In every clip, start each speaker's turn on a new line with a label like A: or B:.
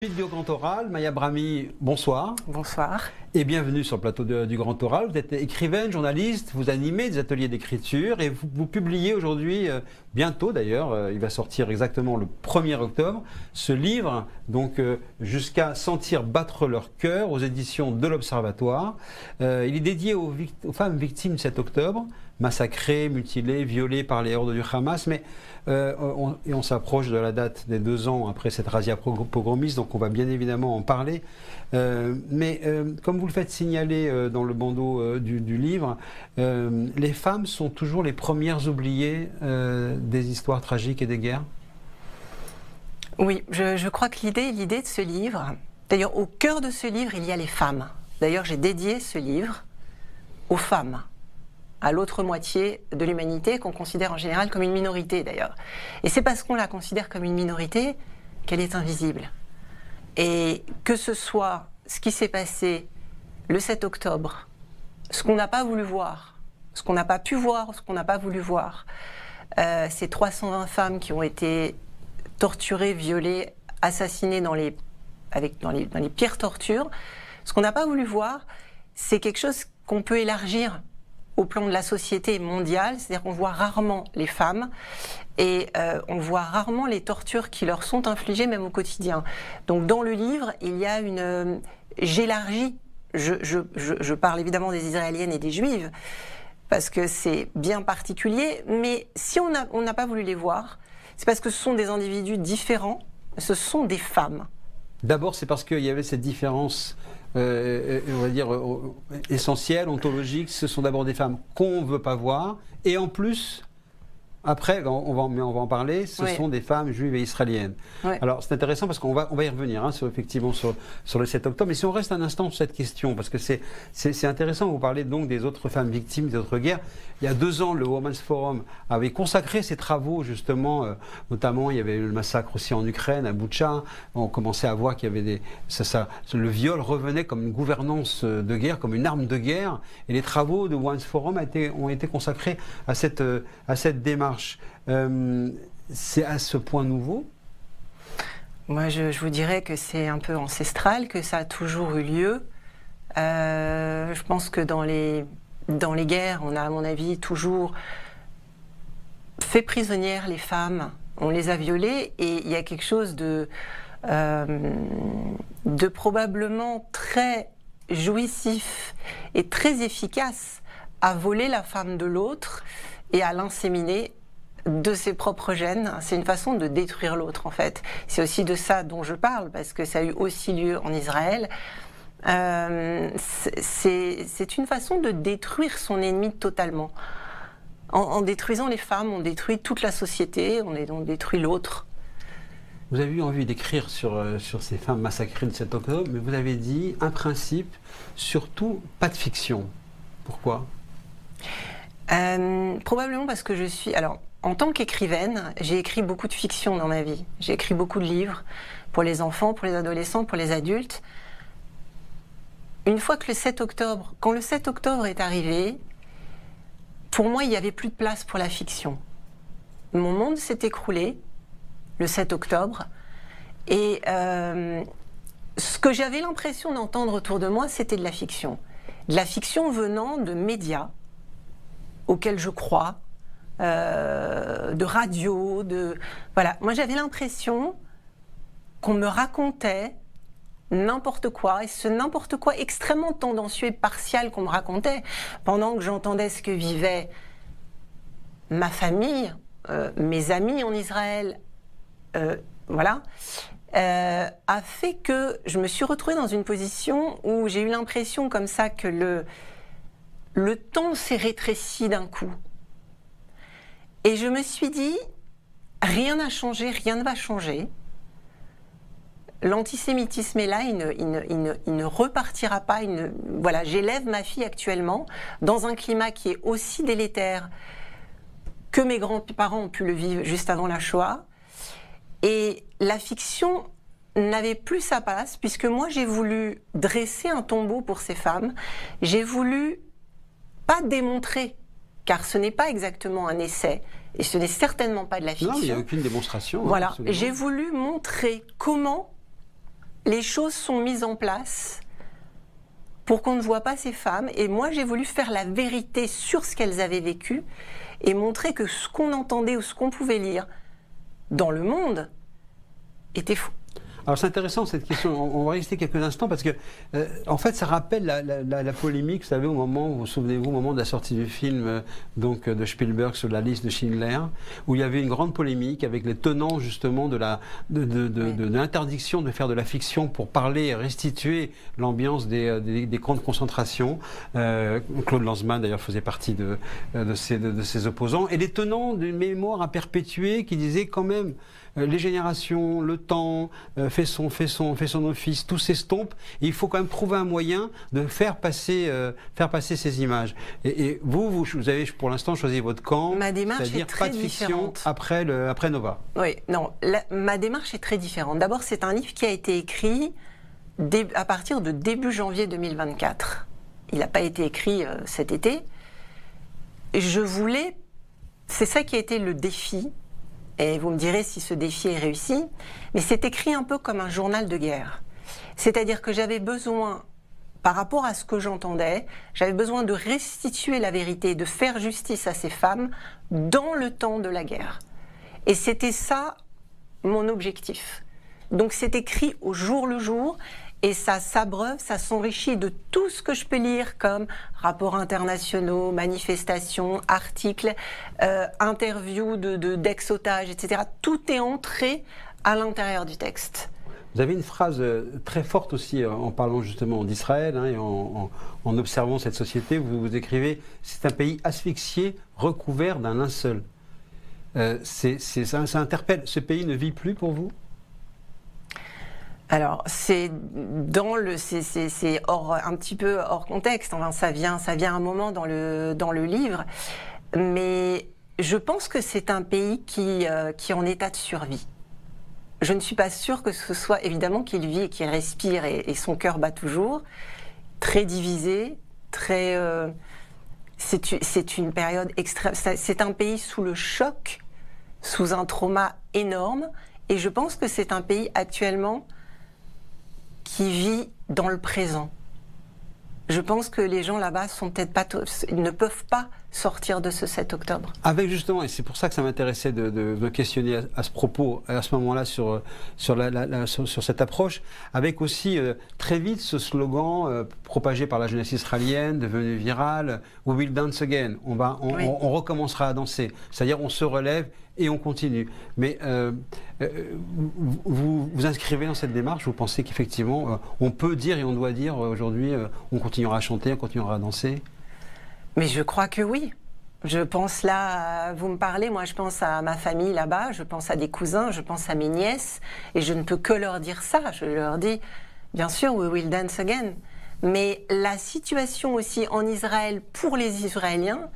A: Du Grand Oral, Maya Brahmi, bonsoir.
B: Bonsoir.
A: Et bienvenue sur le plateau du Grand Oral. Vous êtes écrivaine, journaliste, vous animez des ateliers d'écriture et vous publiez aujourd'hui, bientôt d'ailleurs, il va sortir exactement le 1er octobre, ce livre, donc Jusqu'à sentir battre leur cœur, aux éditions de l'Observatoire. Il est dédié aux femmes victimes de 7 octobre, massacrées, mutilées, violées par les hordes du Hamas, mais on s'approche de la date des 2 ans après cette razzia pogromiste, donc on va bien évidemment en parler. Mais comme vous le faites signaler dans le bandeau du livre, les femmes sont toujours les premières oubliées des histoires tragiques et des guerres.
B: Oui, je crois que l'idée de ce livre, d'ailleurs au cœur de ce livre, il y a les femmes. D'ailleurs, j'ai dédié ce livre aux femmes, à l'autre moitié de l'humanité qu'on considère en général comme une minorité d'ailleurs. Et c'est parce qu'on la considère comme une minorité qu'elle est invisible. Et que ce soit ce qui s'est passé le 7 octobre, ce qu'on n'a pas voulu voir, ce qu'on n'a pas pu voir, ce qu'on n'a pas voulu voir, ces 320 femmes qui ont été torturées, violées, assassinées dans les pires tortures, ce qu'on n'a pas voulu voir, c'est quelque chose qu'on peut élargir au plan de la société mondiale, c'est-à-dire qu'on voit rarement les femmes et on voit rarement les tortures qui leur sont infligées même au quotidien. Donc dans le livre, il y a j'élargis, je parle évidemment des Israéliennes et des Juives, parce que c'est bien particulier, mais si on n'a pas voulu les voir, c'est parce que ce sont des individus différents, ce sont des femmes.
A: D'abord, c'est parce qu'il y avait cette différence on va dire essentielle, ontologique. Ce sont d'abord des femmes qu'on ne veut pas voir, et en plus, après, on va en parler, ce sont des femmes juives et israéliennes. Oui. Alors c'est intéressant parce qu'on va y revenir effectivement sur le 7 octobre, mais si on reste un instant sur cette question, parce que c'est intéressant, vous parlez donc des autres femmes victimes des autres guerres. Il y a 2 ans, le Women's Forum avait consacré ses travaux justement, notamment il y avait eu le massacre aussi en Ukraine, à Boutcha. On commençait à voir qu'il y avait le viol revenait comme une gouvernance de guerre, comme une arme de guerre, et les travaux de Women's Forum ont été consacrés à cette démarche. C'est à ce point nouveau?
B: Moi, je vous dirais que c'est un peu ancestral, que ça a toujours eu lieu. Je pense que dans les guerres, on a, à mon avis, toujours fait prisonnières les femmes. On les a violées et il y a quelque chose de probablement très jouissif et très efficace à voler la femme de l'autre et à l'inséminer de ses propres gènes. C'est une façon de détruire l'autre, en fait. C'est aussi de ça dont je parle, parce que ça a eu aussi lieu en Israël. C'est une façon de détruire son ennemi totalement. En détruisant les femmes, on détruit toute la société, on détruit l'autre.
A: Vous avez eu envie d'écrire sur ces femmes massacrées le 7 octobre, mais vous avez dit un principe, surtout pas de fiction. Pourquoi ?
B: Probablement parce que en tant qu'écrivaine, j'ai écrit beaucoup de fiction dans ma vie. J'ai écrit beaucoup de livres pour les enfants, pour les adolescents, pour les adultes. Une fois que quand le 7 octobre est arrivé, pour moi, il n'y avait plus de place pour la fiction. Mon monde s'est écroulé le 7 octobre et ce que j'avais l'impression d'entendre autour de moi, c'était de la fiction. De la fiction venant de médias auxquels je crois, de radio, voilà. Moi, j'avais l'impression qu'on me racontait n'importe quoi, et ce n'importe quoi extrêmement tendancieux et partial qu'on me racontait, pendant que j'entendais ce que vivait ma famille, mes amis en Israël, voilà, a fait que je me suis retrouvée dans une position où j'ai eu l'impression comme ça que le temps s'est rétréci d'un coup. Et je me suis dit, rien n'a changé, rien ne va changer. L'antisémitisme est là, il ne repartira pas. Voilà, j'élève ma fille actuellement dans un climat qui est aussi délétère que mes grands-parents ont pu le vivre juste avant la Shoah. Et la fiction n'avait plus sa place, puisque moi j'ai voulu dresser un tombeau pour ces femmes. J'ai voulu pas démontrer, car ce n'est pas exactement un essai, et ce n'est certainement pas de la fiction.
A: Non, il n'y a aucune démonstration.
B: Voilà, j'ai voulu montrer comment les choses sont mises en place pour qu'on ne voit pas ces femmes. Et moi, j'ai voulu faire la vérité sur ce qu'elles avaient vécu et montrer que ce qu'on entendait ou ce qu'on pouvait lire dans le monde était faux.
A: Alors c'est intéressant cette question, on va rester quelques instants parce que en fait ça rappelle la polémique, vous savez, vous vous souvenez-vous, au moment de la sortie du film donc, de Spielberg sur la liste de Schindler, où il y avait une grande polémique avec les tenants justement de l'interdiction de faire de la fiction pour parler et restituer l'ambiance des camps de concentration. Claude Lanzmann d'ailleurs faisait partie de ses opposants, et les tenants d'une mémoire à perpétuer qui disaient quand même les générations, le temps fait son office, tout s'estompe, et il faut quand même trouver un moyen de faire passer ces images. Et vous avez pour l'instant choisi votre camp,
B: ma démarche
A: c'est-à-dire
B: est très
A: pas de fiction
B: différente.
A: après Nova.
B: Oui, non, ma démarche est très différente. D'abord, c'est un livre qui a été écrit à partir de début janvier 2024. Il n'a pas été écrit cet été. C'est ça qui a été le défi. Et vous me direz si ce défi est réussi, mais c'est écrit un peu comme un journal de guerre. C'est-à-dire que j'avais besoin, par rapport à ce que j'entendais, j'avais besoin de restituer la vérité, de faire justice à ces femmes dans le temps de la guerre. Et c'était ça mon objectif. Donc c'est écrit au jour le jour, et ça s'abreuve, ça s'enrichit de tout ce que je peux lire comme rapports internationaux, manifestations, articles, interviews d'ex-otages, etc. Tout est entré à l'intérieur du texte.
A: Vous avez une phrase très forte aussi en parlant justement d'Israël et en observant cette société. Vous écrivez « C'est un pays asphyxié, recouvert d'un linceul ». Ça interpelle. Ce pays ne vit plus pour vous ?
B: Alors, c'est un petit peu hors contexte. Enfin, ça vient un moment dans le livre, mais je pense que c'est un pays qui est en état de survie. Je ne suis pas sûre que ce soit évidemment qu'il vit et qu'il respire et son cœur bat toujours. Très divisé, c'est une période extrême. C'est un pays sous le choc, sous un trauma énorme, et je pense que c'est un pays actuellement qui vit dans le présent. Je pense que les gens là-bas ils ne peuvent pas sortir de ce 7 octobre.
A: Avec justement, et c'est pour ça que ça m'intéressait de me questionner à ce propos, à ce moment-là, sur cette approche, avec aussi très vite ce slogan propagé par la jeunesse israélienne, devenu viral, « We will dance again », on recommencera à danser, c'est-à-dire on se relève et on continue. Mais vous inscrivez dans cette démarche, vous pensez qu'effectivement, on peut dire et on doit dire aujourd'hui, on continuera à chanter, on continuera à danser ?
B: Mais je crois que oui. Je pense là, vous me parlez, moi je pense à ma famille là-bas, je pense à des cousins, je pense à mes nièces, et je ne peux que leur dire ça. Je leur dis, bien sûr, we will dance again. Mais la situation aussi en Israël pour les Israéliens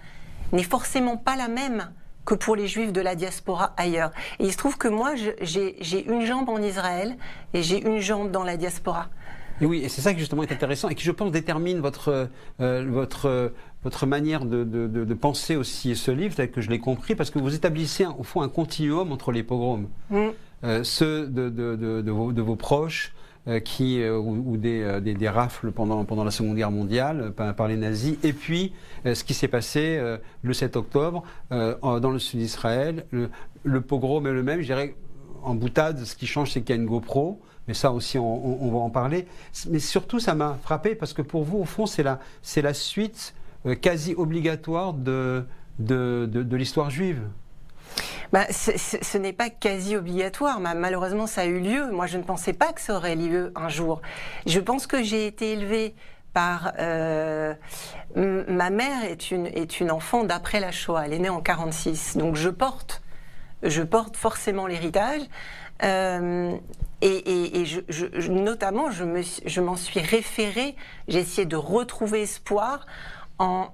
B: n'est forcément pas la même que pour les Juifs de la diaspora ailleurs. Et il se trouve que moi, j'ai une jambe en Israël et j'ai une jambe dans la diaspora.
A: Et oui, et c'est ça qui justement est intéressant et qui, je pense, détermine votre manière de penser aussi ce livre, tel que je l'ai compris, parce que vous établissez au fond un continuum entre les pogroms. Ceux de vos proches, ou des rafles pendant la Seconde Guerre mondiale par les nazis, et puis ce qui s'est passé le 7 octobre dans le sud d'Israël. Le pogrom est le même, je dirais, en boutade, ce qui change, c'est qu'il y a une GoPro, mais ça aussi on va en parler. Mais surtout, ça m'a frappé, parce que pour vous, au fond, c'est la suite quasi obligatoire de l'histoire juive.
B: Ce n'est pas quasi obligatoire, malheureusement ça a eu lieu. Moi je ne pensais pas que ça aurait lieu un jour. Je pense que j'ai été élevée par... ma mère est une enfant d'après la Shoah, elle est née en 1946, donc je porte forcément l'héritage. Notamment, je m'en suis référée, j'ai essayé de retrouver espoir en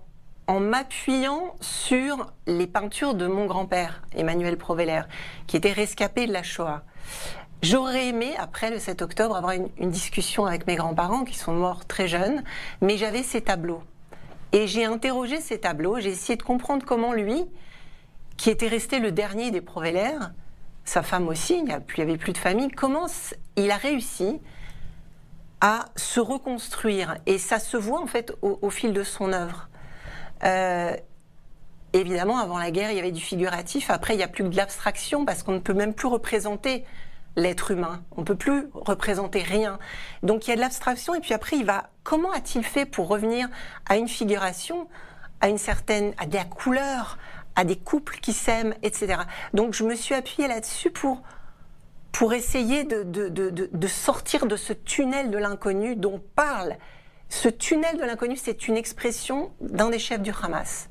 B: m'appuyant sur les peintures de mon grand-père, Emmanuel Proveller, qui était rescapé de la Shoah. J'aurais aimé, après le 7 octobre, avoir une discussion avec mes grands-parents, qui sont morts très jeunes, mais j'avais ces tableaux. Et j'ai interrogé ces tableaux, j'ai essayé de comprendre comment lui, qui était resté le dernier des Proveller, sa femme aussi, il n'y avait plus de famille, comment il a réussi à se reconstruire. Et ça se voit en fait au fil de son œuvre. Évidemment, avant la guerre, il y avait du figuratif. Après, il n'y a plus que de l'abstraction parce qu'on ne peut même plus représenter l'être humain. On ne peut plus représenter rien. Donc il y a de l'abstraction et puis après, comment a-t-il fait pour revenir à une figuration, à de la couleur, à des couples qui s'aiment, etc. Donc je me suis appuyée là-dessus pour essayer de sortir de ce tunnel de l'inconnu dont parle. Ce tunnel de l'inconnu, c'est une expression d'un des chefs du Hamas.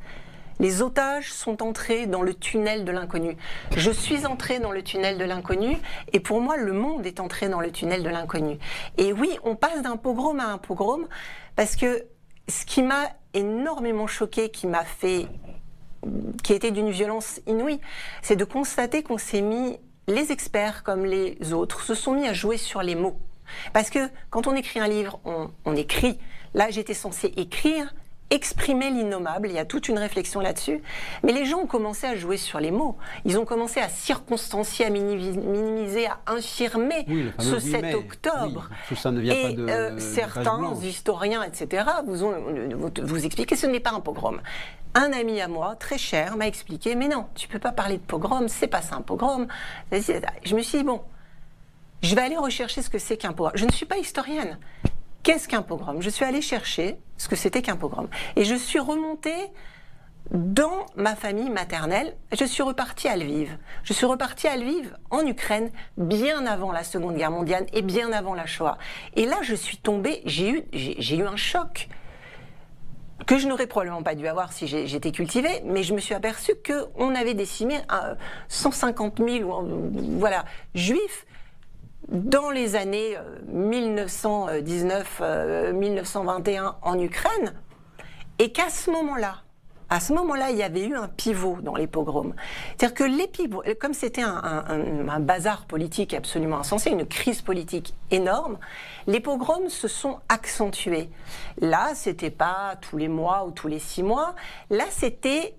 B: Les otages sont entrés dans le tunnel de l'inconnu. Je suis entrée dans le tunnel de l'inconnu et pour moi, le monde est entré dans le tunnel de l'inconnu. Et oui, on passe d'un pogrom à un pogrom parce que ce qui m'a énormément choquée, qui était d'une violence inouïe, c'est de constater qu'on s'est mis, les experts comme les autres, se sont mis à jouer sur les mots. Parce que quand on écrit un livre, on écrit. Là, j'étais censée écrire, exprimer l'innommable, il y a toute une réflexion là-dessus, mais les gens ont commencé à jouer sur les mots, ils ont commencé à circonstancier, à minimiser, à infirmer ce 7 octobre.
A: Oui, tout ça ne vient pas de
B: certains historiens, etc., vous expliquez que ce n'est pas un pogrom. Un ami à moi, très cher, m'a expliqué, mais non, tu ne peux pas parler de pogrom, c'est pas ça un pogrom. Je me suis dit, bon, je vais aller rechercher ce que c'est qu'un pogrom. Je ne suis pas historienne. Qu'est-ce qu'un pogrom? Je suis allée chercher ce que c'était qu'un pogrom. Et je suis remontée dans ma famille maternelle. Je suis repartie à Lviv. Je suis repartie à Lviv, en Ukraine, bien avant la Seconde Guerre mondiale et bien avant la Shoah. Et là, je suis tombée, j'ai eu un choc que je n'aurais probablement pas dû avoir si j'étais cultivée, mais je me suis aperçue qu'on avait décimé 150 000 juifs dans les années 1919-1921 en Ukraine, et qu'à ce moment-là, il y avait eu un pivot dans les pogroms. C'est-à-dire que comme c'était un bazar politique absolument insensé, une crise politique énorme, les pogroms se sont accentués. Là, c'était pas tous les mois ou tous les 6 mois, là, c'était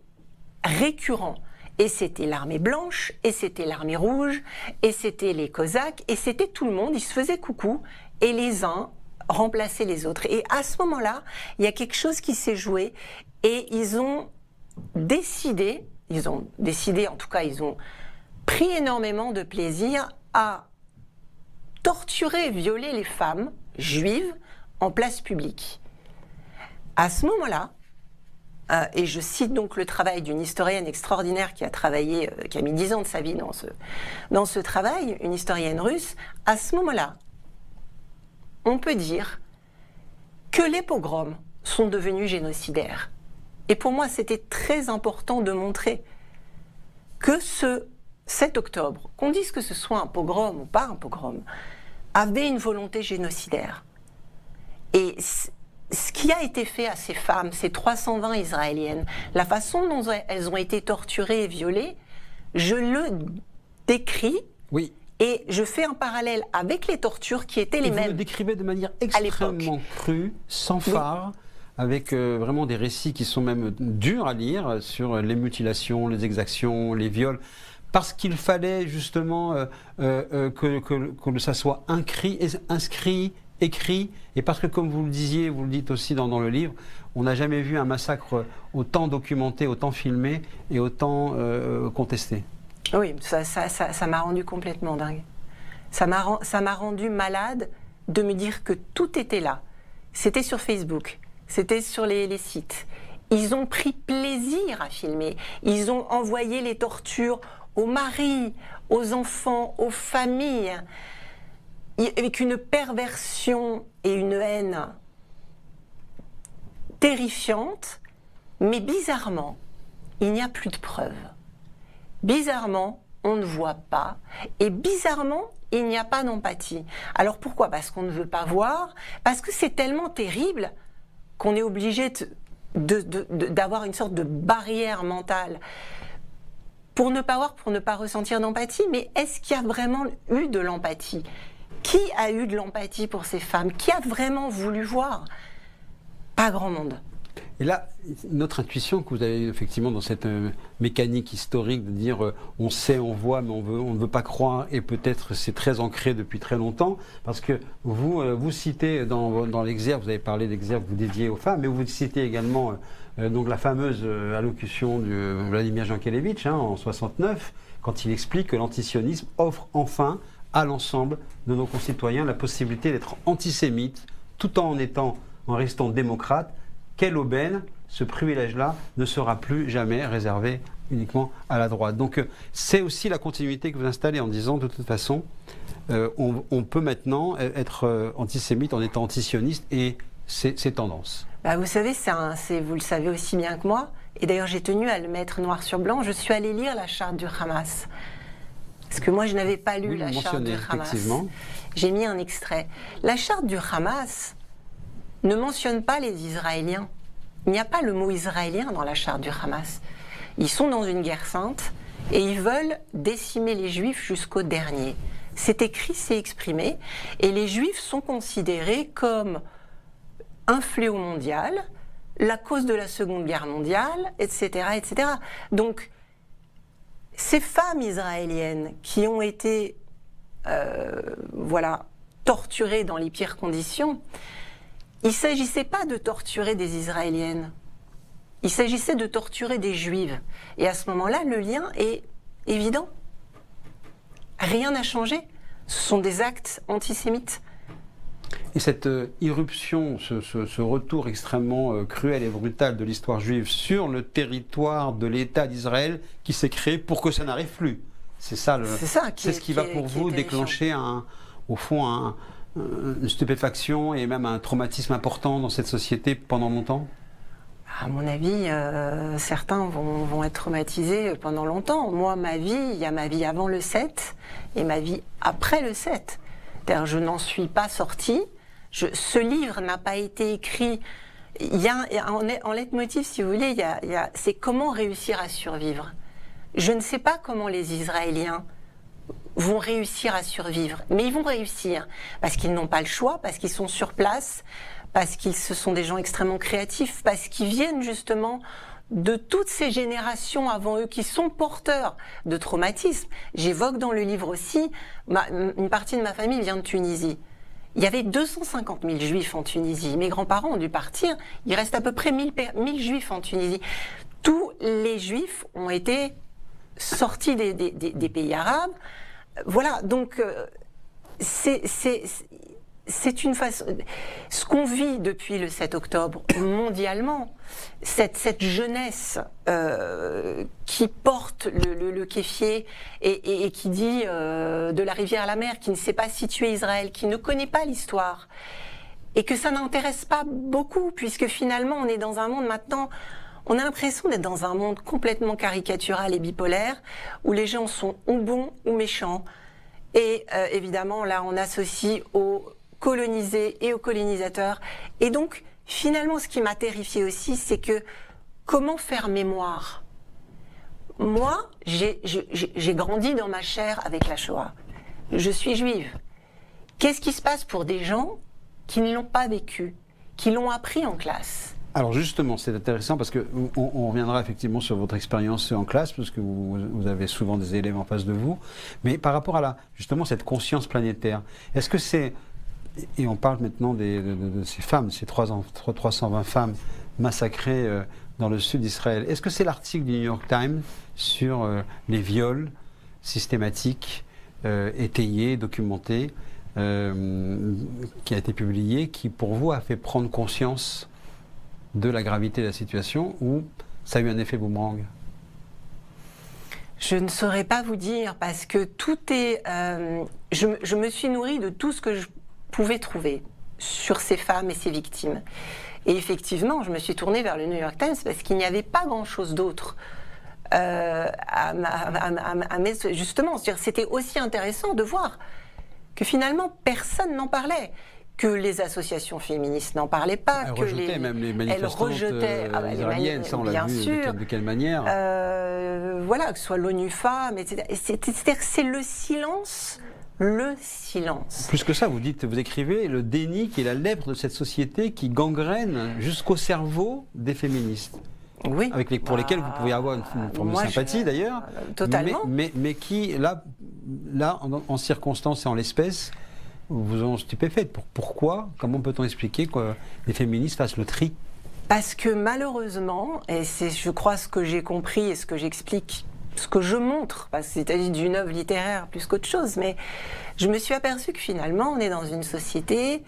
B: récurrent. Et c'était l'armée blanche, et c'était l'armée rouge, et c'était les Cosaques, et c'était tout le monde, ils se faisaient coucou, et les uns remplaçaient les autres. Et à ce moment-là, il y a quelque chose qui s'est joué, et ils ont décidé, en tout cas, ils ont pris énormément de plaisir à torturer et violer les femmes juives en place publique. À ce moment-là, et je cite donc le travail d'une historienne extraordinaire qui a mis 10 ans de sa vie dans ce travail, une historienne russe. À ce moment-là, on peut dire que les pogroms sont devenus génocidaires. Et pour moi, c'était très important de montrer que ce 7 octobre, qu'on dise que ce soit un pogrom ou pas un pogrom, avait une volonté génocidaire. Et ce qui a été fait à ces femmes, ces 320 Israéliennes, la façon dont elles ont été torturées et violées, je le décris,
A: oui.
B: Et je fais un parallèle avec les tortures qui étaient les mêmes.
A: Vous le décrivez de manière extrêmement crue, sans phare, avec vraiment des récits qui sont même durs à lire sur les mutilations, les exactions, les viols. Parce qu'il fallait justement que ça soit inscrit, écrit, et parce que comme vous le disiez, vous le dites aussi dans le livre, on n'a jamais vu un massacre autant documenté, autant filmé et autant contesté.
B: Oui, ça m'a rendu complètement dingue. Ça m'a rendu malade de me dire que tout était là. C'était sur Facebook, c'était sur les sites. Ils ont pris plaisir à filmer. Ils ont envoyé les tortures aux maris, aux enfants, aux familles, avec une perversion et une haine terrifiante, mais bizarrement, il n'y a plus de preuves. Bizarrement, on ne voit pas, et bizarrement, il n'y a pas d'empathie. Alors pourquoi? Parce qu'on ne veut pas voir, parce que c'est tellement terrible qu'on est obligé d'avoir une sorte de barrière mentale pour ne pas voir, pour ne pas ressentir d'empathie. Mais est-ce qu'il y a vraiment eu de l'empathie? Qui a eu de l'empathie pour ces femmes? Qui a vraiment voulu voir? Pas grand monde.
A: Et là, notre intuition que vous avez effectivement dans cette mécanique historique de dire on sait, on voit, mais on ne veut pas croire, et peut-être c'est très ancré depuis très longtemps, parce que vous citez dans l'exergue, vous avez parlé d'exergue vous dédiez aux femmes, mais vous citez également donc la fameuse allocution de Vladimir Jankélévitch en 69, quand il explique que l'antisionisme offre enfin à l'ensemble de nos concitoyens la possibilité d'être antisémites, tout en restant démocrate. Quelle aubaine, ce privilège-là ne sera plus jamais réservé uniquement à la droite. Donc c'est aussi la continuité que vous installez en disant de toute façon, on peut maintenant être antisémite en étant antisioniste et c'est tendance.
B: Bah, vous savez, vous le savez aussi bien que moi, et d'ailleurs j'ai tenu à le mettre noir sur blanc, je suis allée lire la charte du Hamas. Parce que moi je n'avais pas lu la charte du Hamas. J'ai mis un extrait. La charte du Hamas ne mentionne pas les Israéliens. Il n'y a pas le mot israélien dans la charte du Hamas. Ils sont dans une guerre sainte et ils veulent décimer les Juifs jusqu'au dernier. C'est écrit, c'est exprimé, et les Juifs sont considérés comme un fléau mondial, la cause de la Seconde Guerre mondiale, etc., etc. Donc, ces femmes israéliennes qui ont été, torturées dans les pires conditions, il ne s'agissait pas de torturer des Israéliennes, il s'agissait de torturer des Juives. Et à ce moment-là, le lien est évident. Rien n'a changé. Ce sont des actes antisémites.
A: Et cette irruption, ce retour extrêmement cruel et brutal de l'histoire juive sur le territoire de l'État d'Israël qui s'est créé pour que ça n'arrive plus. C'est ce qui va pour vous déclencher au fond une stupéfaction et même un traumatisme important dans cette société pendant longtemps?
B: À mon avis, certains vont être traumatisés pendant longtemps. Moi, il y a ma vie avant le 7 et ma vie après le 7. C'est-à-dire, je n'en suis pas sortie. Ce livre n'a pas été écrit. En leitmotiv, si vous voulez, c'est comment réussir à survivre. Je ne sais pas comment les Israéliens vont réussir à survivre, mais ils vont réussir parce qu'ils n'ont pas le choix, parce qu'ils sont sur place, parce qu'ils ce sont des gens extrêmement créatifs, parce qu'ils viennent justement de toutes ces générations avant eux qui sont porteurs de traumatismes. J'évoque dans le livre aussi, une partie de ma famille vient de Tunisie. Il y avait 250 000 juifs en Tunisie. Mes grands-parents ont dû partir. Il reste à peu près 1000 juifs en Tunisie. Tous les juifs ont été sortis des pays arabes. Voilà, donc c'est une façon. Ce qu'on vit depuis le 7 octobre mondialement, cette jeunesse qui porte le kéfier et qui dit de la rivière à la mer, qui ne sait pas situer Israël, qui ne connaît pas l'histoire, et que ça n'intéresse pas beaucoup, puisque finalement on est dans un monde maintenant. On a l'impression d'être dans un monde complètement caricatural et bipolaire, où les gens sont ou bons ou méchants. Et évidemment, là, on associe aux colonisés et aux colonisateurs. Et donc, finalement, ce qui m'a terrifiée aussi, c'est que comment faire mémoire? Moi, j'ai grandi dans ma chair avec la Shoah. Je suis juive. Qu'est-ce qui se passe pour des gens qui ne l'ont pas vécu, qui l'ont appris en classe?
A: Alors justement, c'est intéressant parce qu'on reviendra effectivement sur votre expérience en classe, parce que vous avez souvent des élèves en face de vous. Mais par rapport à justement cette conscience planétaire, est-ce que c'est, et on parle maintenant de ces femmes, ces 320 femmes massacrées dans le sud d'Israël, est-ce que c'est l'article du New York Times sur les viols systématiques, étayés, documentés, qui a été publié, qui pour vous a fait prendre conscience de la gravité de la situation, ou ça a eu un effet boomerang?
B: Je ne saurais pas vous dire, parce que tout est... je me suis nourrie de tout ce que je pouvais trouver sur ces femmes et ces victimes. Et effectivement, je me suis tournée vers le New York Times parce qu'il n'y avait pas grand-chose d'autre justement, c'était aussi intéressant de voir que finalement, personne n'en parlait. Que les associations féministes n'en parlaient pas.
A: Elles rejetaient même les manifestantes israéliennes, ça on l'a vu, de quelle manière.
B: Voilà, que ce soit l'ONU Femmes, etc. C'est le silence le silence.
A: Plus que ça, vous écrivez le déni qui est la lèpre de cette société qui gangrène jusqu'au cerveau des féministes.
B: Oui.
A: Pour lesquels vous pouvez avoir une forme de sympathie d'ailleurs.
B: Totalement.
A: Mais qui, là en circonstance et en l'espèce, vous ont stupéfaite. Pourquoi? Comment peut-on expliquer que les féministes fassent le tri?
B: Parce que malheureusement, et c'est je crois ce que j'ai compris et ce que j'explique, ce que je montre, parce que c'est d'une œuvre littéraire plus qu'autre chose, mais je me suis aperçue que finalement on est dans une société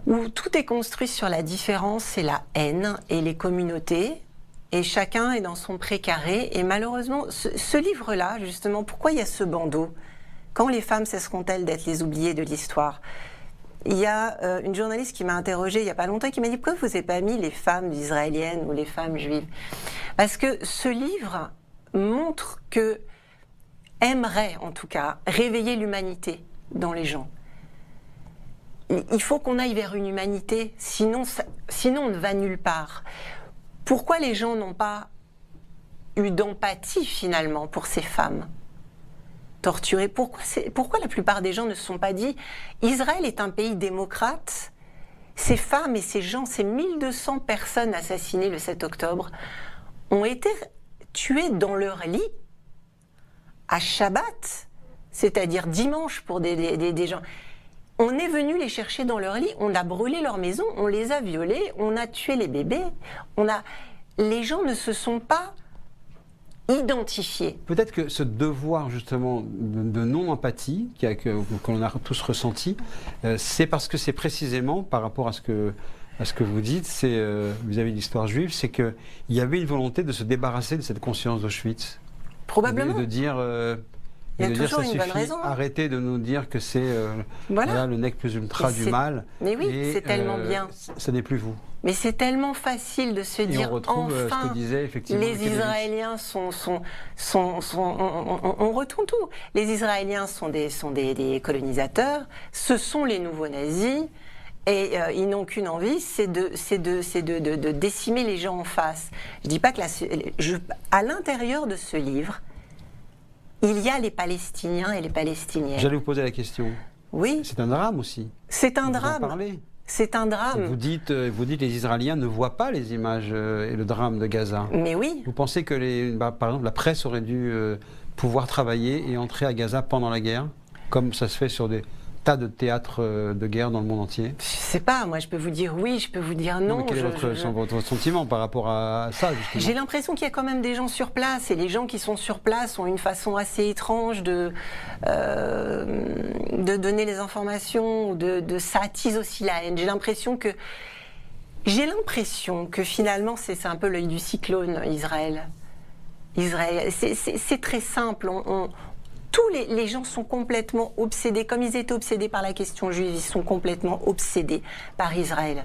B: où tout est construit sur la différence et la haine et les communautés, et chacun est dans son précaré. Et malheureusement, ce livre-là, justement, pourquoi il y a ce bandeau? Quand les femmes cesseront-elles d'être les oubliées de l'histoire? Il y a une journaliste qui m'a interrogée il n'y a pas longtemps qui m'a dit pourquoi vous n'avez pas mis les femmes israéliennes ou les femmes juives? Parce que ce livre montre que aimerait en tout cas réveiller l'humanité dans les gens. Il faut qu'on aille vers une humanité, sinon on ne va nulle part. Pourquoi les gens n'ont pas eu d'empathie finalement pour ces femmes torturées? Pourquoi la plupart des gens ne se sont pas dit Israël est un pays démocrate, ces femmes et ces gens, ces 1200 personnes assassinées le 7 octobre ont été tuées dans leur lit à Shabbat, c'est-à-dire dimanche pour des gens. On est venu les chercher dans leur lit, on a brûlé leur maison, on les a violés, on a tué les bébés, les gens ne se sont pas identifiés.
A: Peut-être que ce devoir justement de non-empathie que l'on a tous ressenti, c'est parce que c'est précisément par rapport à ce que vous dites, c'est vis-à-vis de l'histoire juive, c'est qu'il y avait une volonté de se débarrasser de cette conscience d'Auschwitz.
B: Probablement.
A: De dire...
B: il y a toujours
A: ça
B: une bonne raison.
A: Arrêtez de nous dire que c'est le nec plus ultra du mal.
B: Mais oui, c'est tellement bien.
A: Ce n'est plus vous.
B: Mais c'est tellement facile de se dire,
A: on retrouve
B: enfin,
A: ce que disait effectivement
B: les Israéliens on retourne tout. Les Israéliens sont des colonisateurs, ce sont les nouveaux nazis, et ils n'ont qu'une envie, c'est de décimer les gens en face. Je dis pas que à l'intérieur de ce livre, il y a les Palestiniens et les Palestiniennes.
A: J'allais vous poser la question.
B: Oui.
A: C'est un drame aussi.
B: C'est un
A: vous
B: drame.
A: En parlez.
B: C'est un drame.
A: Vous dites les Israéliens ne voient pas les images et le drame de Gaza.
B: Mais oui.
A: Vous pensez que par exemple la presse aurait dû pouvoir travailler et entrer à Gaza pendant la guerre, comme ça se fait sur des tas de théâtres de guerre dans le monde entier?
B: Je sais pas, moi je peux vous dire oui, je peux vous dire non.
A: Mais quel est votre sentiment par rapport à ça justement?
B: J'ai l'impression qu'il y a quand même des gens sur place, et les gens qui sont sur place ont une façon assez étrange de donner les informations, ça attise aussi la haine. J'ai l'impression que finalement c'est un peu l'œil du cyclone, Israël. C'est très simple. Tous les gens sont complètement obsédés, comme ils étaient obsédés par la question juive, ils sont complètement obsédés par Israël.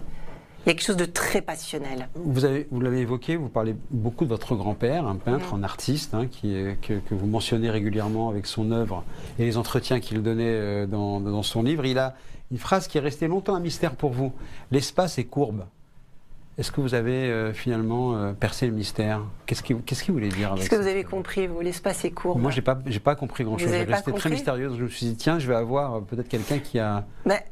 B: Il y a quelque chose de très passionnel.
A: Vous l'avez évoqué, vous parlez beaucoup de votre grand-père, un peintre, un artiste, que vous mentionnez régulièrement avec son œuvre et les entretiens qu'il donnait dans son livre. Il a une phrase qui est restée longtemps un mystère pour vous. L'espace est courbe. Est-ce que vous avez finalement percé le mystère? Qu'est-ce qu'il voulait dire avec ça?
B: Qu'est-ce que vous avez compris, vous? L'espace est courbe.
A: Moi, j'ai pas compris grand-chose. J'ai resté très mystérieux. Je me suis dit, tiens, je vais avoir peut-être quelqu'un qui a...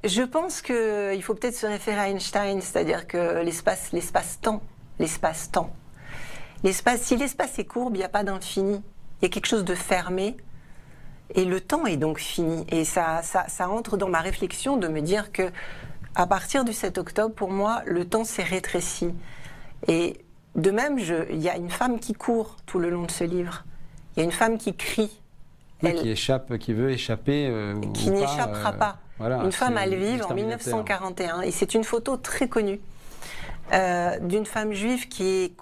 B: je pense qu'il faut peut-être se référer à Einstein, c'est-à-dire que l'espace-temps. Si l'espace est courbe, il n'y a pas d'infini. Il y a quelque chose de fermé. Et le temps est donc fini. Et ça entre dans ma réflexion de me dire que à partir du 7 octobre, pour moi, le temps s'est rétréci. Et de même, il y a une femme qui court tout le long de ce livre. Il y a une femme qui crie.
A: Qui veut échapper.
B: Qui n'échappera pas.
A: Voilà,
B: une femme à Lviv en 1941. Et c'est une photo très connue d'une femme juive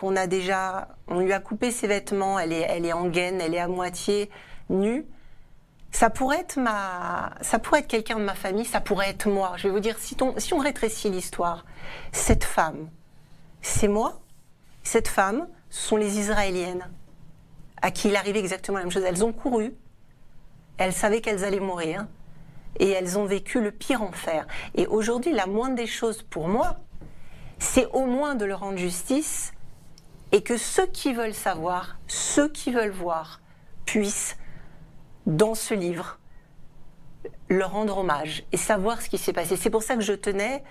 B: on lui a coupé ses vêtements, elle est en gaine, elle est à moitié nue. Ça pourrait être quelqu'un de ma famille, ça pourrait être moi. Je vais vous dire, si on rétrécit l'histoire, cette femme, c'est moi. Cette femme, ce sont les Israéliennes, à qui il arrivait exactement la même chose. Elles ont couru, elles savaient qu'elles allaient mourir, et elles ont vécu le pire enfer. Et aujourd'hui, la moindre des choses pour moi, c'est au moins de leur rendre justice, et que ceux qui veulent savoir, ceux qui veulent voir, puissent, dans ce livre, leur rendre hommage et savoir ce qui s'est passé. C'est pour ça que je tenais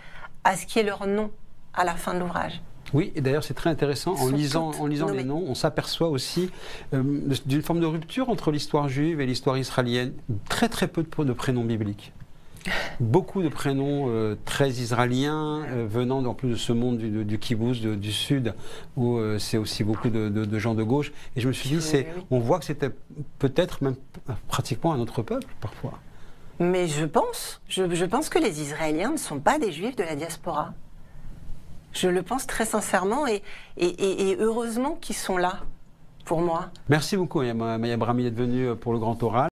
B: à ce qu'il y ait leur nom à la fin de l'ouvrage.
A: Oui, et d'ailleurs c'est très intéressant, en lisant les noms, on s'aperçoit aussi d'une forme de rupture entre l'histoire juive et l'histoire israélienne. Très très peu de prénoms bibliques. Beaucoup de prénoms très israéliens, venant en plus de ce monde du kibbutz, du sud, où c'est aussi beaucoup de gens de gauche. Et je me suis dit, on voit que c'était peut-être même pratiquement un autre peuple, parfois.
B: Mais je pense que les Israéliens ne sont pas des Juifs de la diaspora. Je le pense très sincèrement et heureusement qu'ils sont là pour moi.
A: Merci beaucoup, Maya Brahmi, d'être venue pour le Grand Oral.